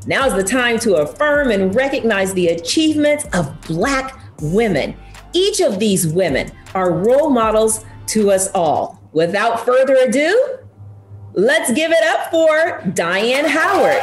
Now's the time to affirm and recognize the achievements of Black women. Each of these women are role models to us all. Without further ado, let's give it up for Diane Howard.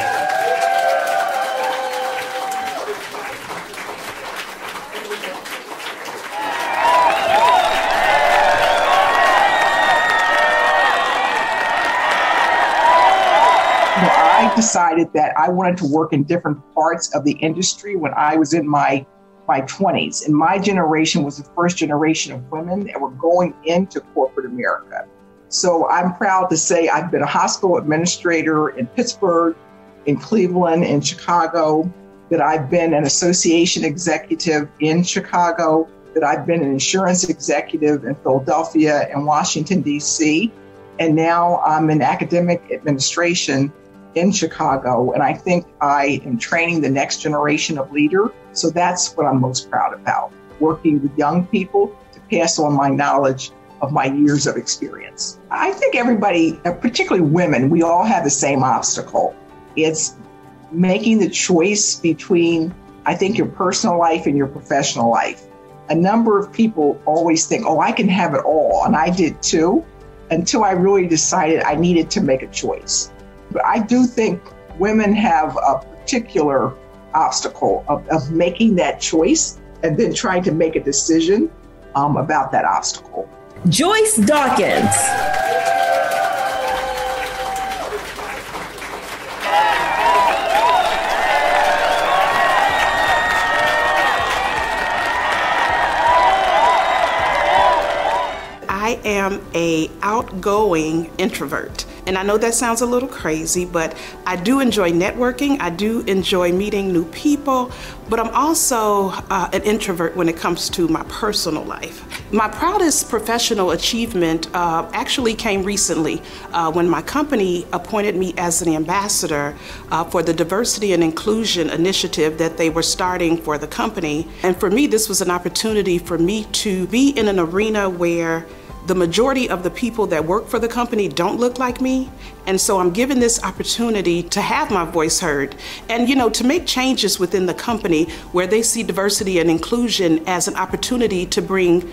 I decided that I wanted to work in different parts of the industry when I was in my 20s. And my generation was the first generation of women that were going into corporate America. So I'm proud to say I've been a hospital administrator in Pittsburgh, in Cleveland, in Chicago, that I've been an association executive in Chicago, that I've been an insurance executive in Philadelphia and Washington, D.C. And now I'm in academic administration in Chicago, and I think I am training the next generation of leader. So that's what I'm most proud about, working with young people to pass on my knowledge of my years of experience. I think everybody, particularly women, we all have the same obstacle. It's making the choice between, I think, your personal life and your professional life. A number of people always think, oh, I can have it all, and I did too, until I really decided I needed to make a choice. But I do think women have a particular obstacle of making that choice and then trying to make a decision about that obstacle. Joyce Dawkins. I am an outgoing introvert. And I know that sounds a little crazy, but I do enjoy networking. I do enjoy meeting new people, but I'm also an introvert when it comes to my personal life. My proudest professional achievement actually came recently when my company appointed me as an ambassador for the diversity and inclusion initiative that they were starting for the company. And for me, this was an opportunity for me to be in an arena where the majority of the people that work for the company don't look like me. And so I'm given this opportunity to have my voice heard and, to make changes within the company where they see diversity and inclusion as an opportunity to bring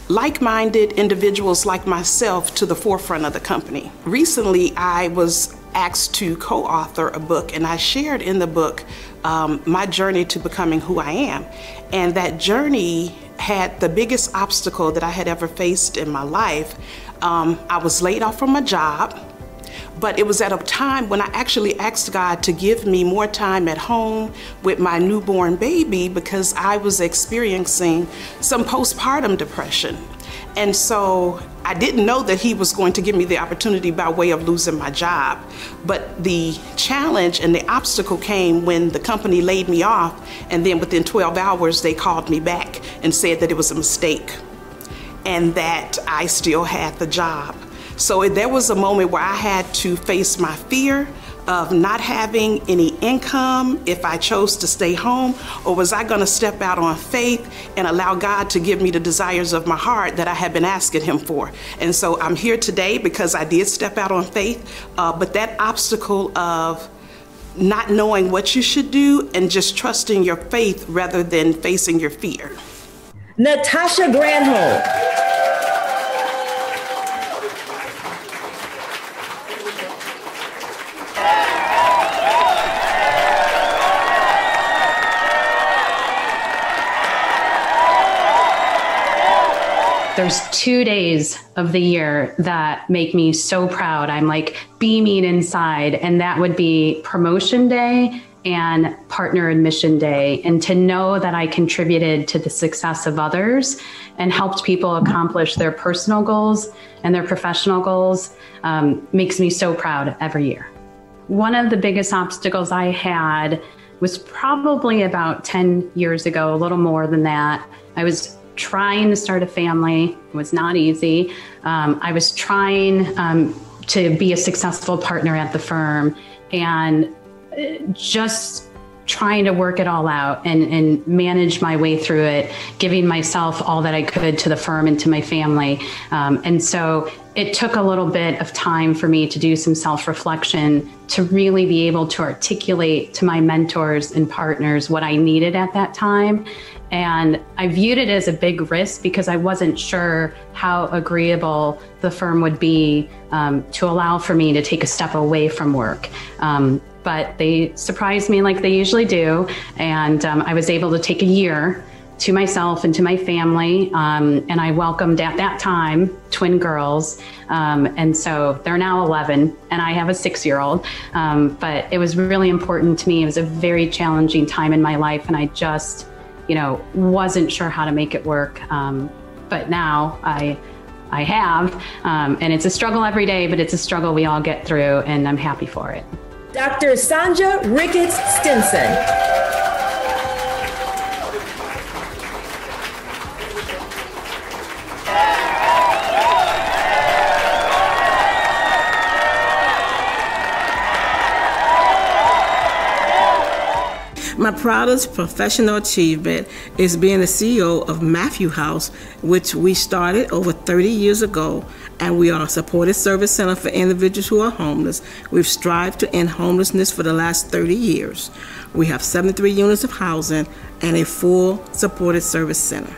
like-minded individuals like myself to the forefront of the company. Recently, I was asked to co-author a book, and I shared in the book my journey to becoming who I am. And that journey had the biggest obstacle that I had ever faced in my life. I was laid off from my job, but it was at a time when I actually asked God to give me more time at home with my newborn baby because I was experiencing some postpartum depression. And so I didn't know that he was going to give me the opportunity by way of losing my job. But the challenge and the obstacle came when the company laid me off, and then within 12 hours, they called me back and said that it was a mistake and that I still had the job. So there was a moment where I had to face my fear of not having any income if I chose to stay home, or was I gonna step out on faith and allow God to give me the desires of my heart that I had been asking him for? And so I'm here today because I did step out on faith, but that obstacle of not knowing what you should do and just trusting your faith rather than facing your fear. Natasha Granholm. There's 2 days of the year that make me so proud. I'm like beaming inside, and that would be promotion day and partner admission day. And to know that I contributed to the success of others and helped people accomplish their personal goals and their professional goals makes me so proud every year. One of the biggest obstacles I had was probably about 10 years ago, a little more than that. I was trying to start a family. It was not easy. I was trying to be a successful partner at the firm and just trying to work it all out and manage my way through it, giving myself all that I could to the firm and to my family. And so it took a little bit of time for me to do some self-reflection to really be able to articulate to my mentors and partners what I needed at that time. And I viewed it as a big risk because I wasn't sure how agreeable the firm would be to allow for me to take a step away from work. But they surprised me like they usually do. And I was able to take a year to myself and to my family. And I welcomed at that time twin girls. And so they're now 11 and I have a 6-year-old. But it was really important to me. It was a very challenging time in my life. And I just, wasn't sure how to make it work. But now I have, and it's a struggle every day, but it's a struggle we all get through, and I'm happy for it. Dr. Sanja Rickette Stinson. My proudest professional achievement is being the CEO of Matthew House, which we started over 30 years ago, and we are a supported service center for individuals who are homeless. We've strived to end homelessness for the last 30 years. We have 73 units of housing and a full supported service center.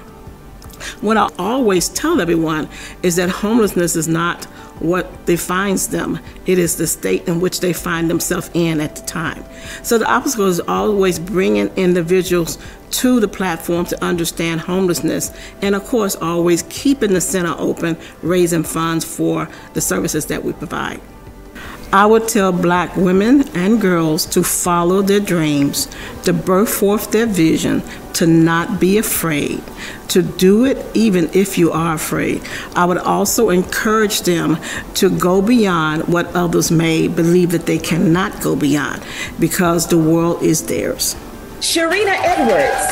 What I always tell everyone is that homelessness is not what defines them. It is the state in which they find themselves in at the time. So the obstacle is always bringing individuals to the platform to understand homelessness, and of course always keeping the center open, raising funds for the services that we provide. I would tell Black women and girls to follow their dreams, to birth forth their vision, to not be afraid, to do it even if you are afraid. I would also encourage them to go beyond what others may believe that they cannot go beyond, because the world is theirs. Sherina Edwards.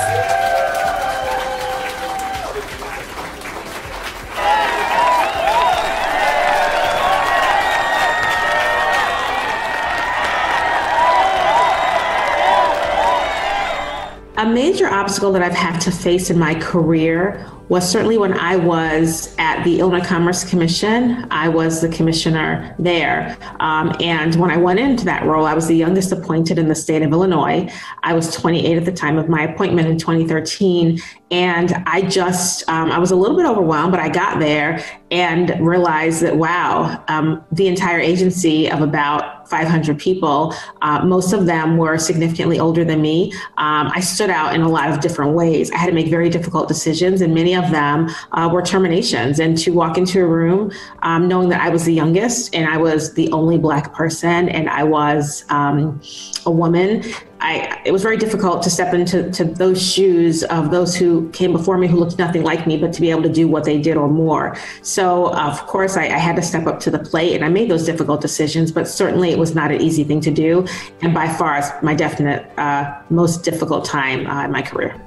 A major obstacle that I've had to face in my career was certainly when I was at the Illinois Commerce Commission. I was the commissioner there. And when I went into that role, I was the youngest appointed in the state of Illinois. I was 28 at the time of my appointment in 2013. And I was a little bit overwhelmed, but I got there and realized that, wow, the entire agency of about 500 people, most of them were significantly older than me. I stood out in a lot of different ways. I had to make very difficult decisions, and many of them were terminations. And to walk into a room knowing that I was the youngest and I was the only Black person and I was a woman, it was very difficult to step into those shoes of those who came before me who looked nothing like me, but to be able to do what they did or more. So of course I had to step up to the plate, and I made those difficult decisions, but certainly it was not an easy thing to do. And by far it's my definite most difficult time in my career.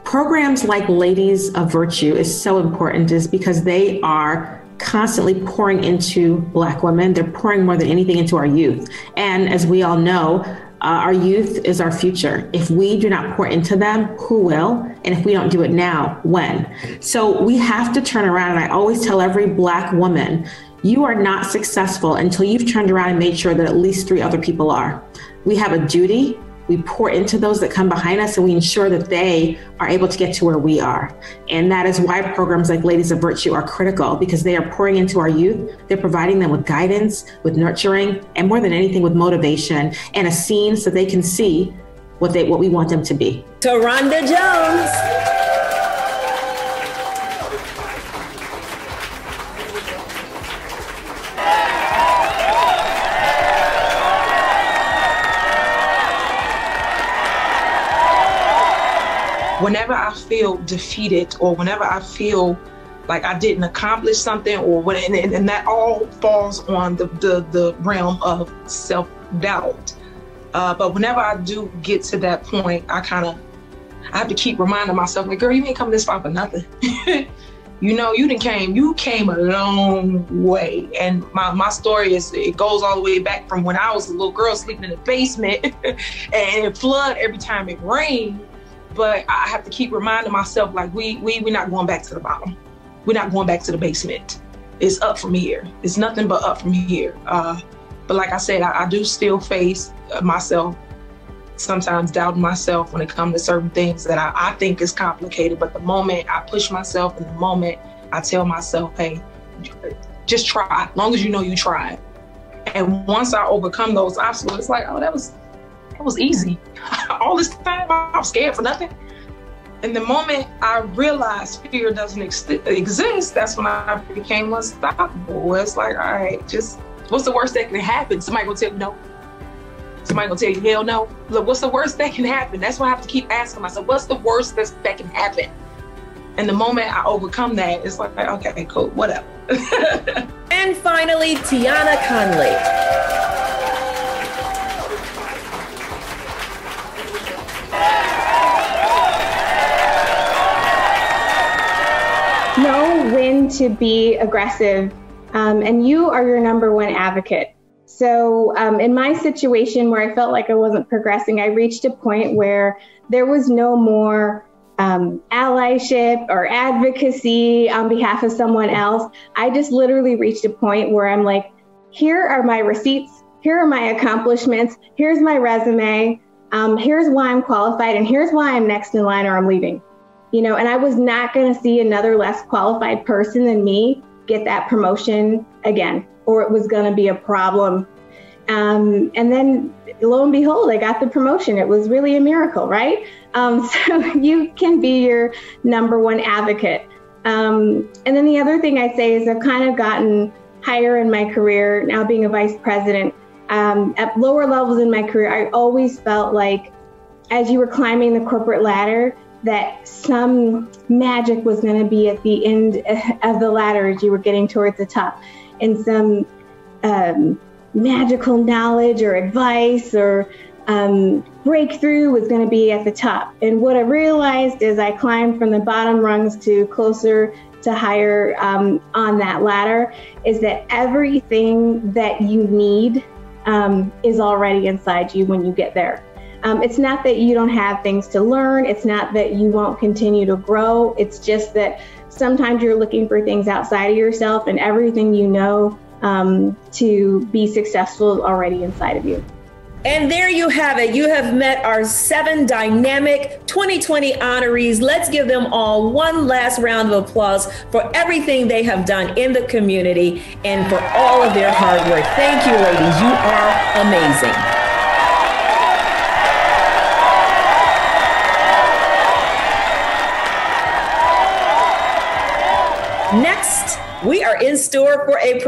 Programs like Ladies of Virtue is so important, is because they are constantly pouring into Black women. They're pouring more than anything into our youth. And as we all know, our youth is our future. If we do not pour into them, who will? And if we don't do it now, when? So we have to turn around. And I always tell every Black woman, you are not successful until you've turned around and made sure that at least 3 other people are. We have a duty. We pour into those that come behind us, and we ensure that they are able to get to where we are. And that is why programs like Ladies of Virtue are critical, because they are pouring into our youth. They're providing them with guidance, with nurturing, and more than anything with motivation and a scene so they can see what we want them to be. TaRhonda Jones. Whenever I feel defeated, or whenever I feel like I didn't accomplish something, or and that all falls on the realm of self-doubt. But whenever I do get to that point, I have to keep reminding myself, like, girl, you ain't come this far for nothing. You came a long way. And my story it goes all the way back from when I was a little girl sleeping in the basement and it flood every time it rained. But I have to keep reminding myself, like, we're not going back to the bottom. We're not going back to the basement. it's up from here. It's nothing but up from here. But like I said, I do still face myself, sometimes doubting myself when it comes to certain things that I think is complicated. But the moment I push myself and the moment I tell myself, hey, just try, as long as you know you tried. And once I overcome those obstacles, it's like, oh, that was easy. All this time I was scared for nothing. And the moment I realized fear doesn't exist, that's when I became unstoppable. It's like, all right, just what's the worst that can happen? Somebody gonna tell you no. Somebody gonna tell you hell no. Look, what's the worst that can happen? That's why I have to keep asking myself, what's the worst that can happen? And the moment I overcome that, it's like, okay, cool, whatever. And finally, Tiana Conley. Know when to be aggressive, and you are your number one advocate. So in my situation where I felt like I wasn't progressing, I reached a point where there was no more allyship or advocacy on behalf of someone else. I just literally reached a point where I'm like, here are my receipts, here are my accomplishments, here's my resume, here's why I'm qualified, and here's why I'm next in line or I'm leaving. You know, and I was not going to see another less qualified person than me get that promotion again, or it was going to be a problem. And then lo and behold, I got the promotion. It was really a miracle, right? So you can be your number one advocate. And then the other thing I'd say is I've kind of gotten higher in my career, now being a vice president. At lower levels in my career, I always felt like as you were climbing the corporate ladder, that some magic was going to be at the end of the ladder as you were getting towards the top, and some magical knowledge or advice or breakthrough was going to be at the top. And what I realized as I climbed from the bottom rungs to closer to higher on that ladder is that everything that you need is already inside you when you get there. It's not that you don't have things to learn. It's not that you won't continue to grow. It's just that sometimes you're looking for things outside of yourself, and everything you know to be successful is already inside of you. And there you have it. You have met our 7 dynamic 2020 honorees. Let's give them all one last round of applause for everything they have done in the community and for all of their hard work. Thank you, ladies. You are amazing. Next, we are in store for a